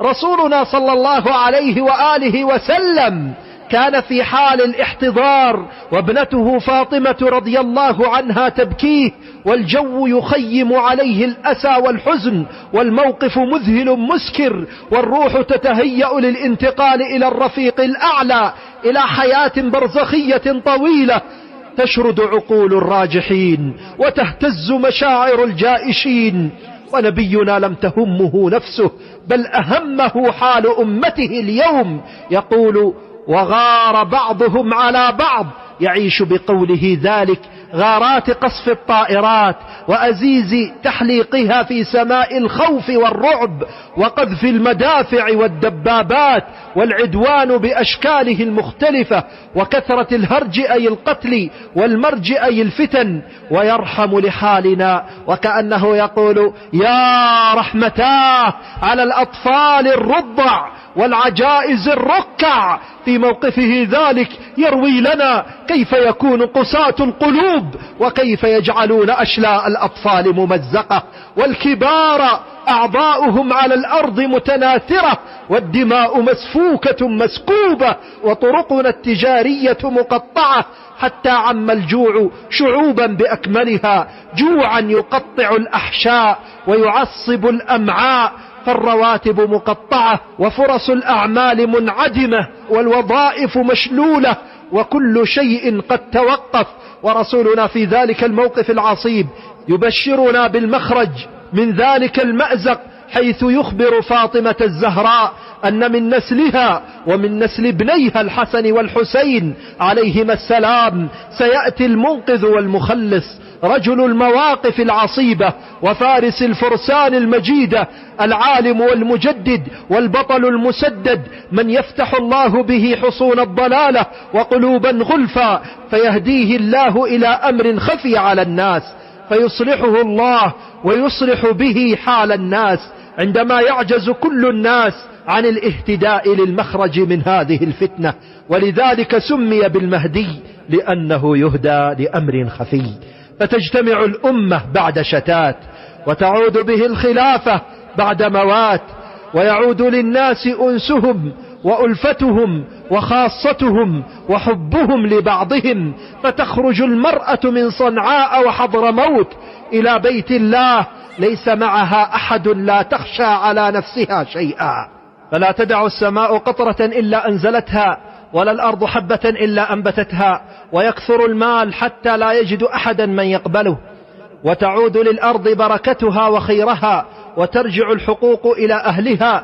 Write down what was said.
رسولنا صلى الله عليه وآله وسلم كان في حال الاحتضار، وابنته فاطمة رضي الله عنها تبكيه، والجو يخيم عليه الأسى والحزن، والموقف مذهل مسكر، والروح تتهيأ للانتقال إلى الرفيق الأعلى، إلى حياة برزخية طويلة تشرد عقول الراجحين وتهتز مشاعر الجائشين. ونبينا لم تهمه نفسه، بل أهمه حال أمته اليوم. يقول: وغار بعضهم على بعض، يعيش بقوله ذلك غارات قصف الطائرات وأزيز تحليقها في سماء الخوف والرعب، وقذف المدافع والدبابات، والعدوان بأشكاله المختلفة، وكثرة الهرج أي القتل، والمرج أي الفتن. ويرحم لحالنا، وكأنه يقول: يا رحمتاه على الأطفال الرضع والعجائز الركع. في موقفه ذلك يروي لنا كيف يكون قساة القلوب، وكيف يجعلون أشلاء الأطفال ممزقة، والكبار أعضاؤهم على الأرض متناثرة، والدماء مسفوكة مسكوبة، وطرقنا التجارية مقطعة، حتى عم الجوع شعوبا بأكملها، جوعا يقطع الأحشاء ويعصب الأمعاء، فالرواتب مقطعة، وفرص الأعمال منعدمة، والوظائف مشلولة، وكل شيء قد توقف. ورسولنا في ذلك الموقف العصيب يبشرنا بالمخرج من ذلك المأزق، حيث يخبر فاطمة الزهراء أن من نسلها ومن نسل ابنيها الحسن والحسين عليهما السلام سيأتي المنقذ والمخلص، رجل المواقف العصيبة، وفارس الفرسان المجيدة، العالم والمجدد والبطل المسدد، من يفتح الله به حصون الضلالة وقلوبا غلفا، فيهديه الله إلى أمر خفي على الناس، فيصلحه الله ويصلح به حال الناس عندما يعجز كل الناس عن الاهتداء للمخرج من هذه الفتنة. ولذلك سمي بالمهدي، لأنه يهدى لأمر خفي. فتجتمع الأمة بعد شتات، وتعود به الخلافة بعد موات، ويعود للناس أنسهم وألفتهم وخاصتهم وحبهم لبعضهم، فتخرج المرأة من صنعاء وحضرموت إلى بيت الله ليس معها أحد، لا تخشى على نفسها شيئا، فلا تدع السماء قطرة إلا أنزلتها، ولا الأرض حبة إلا أنبتتها، ويكثر المال حتى لا يجد أحدا من يقبله، وتعود للأرض بركتها وخيرها، وترجع الحقوق إلى أهلها،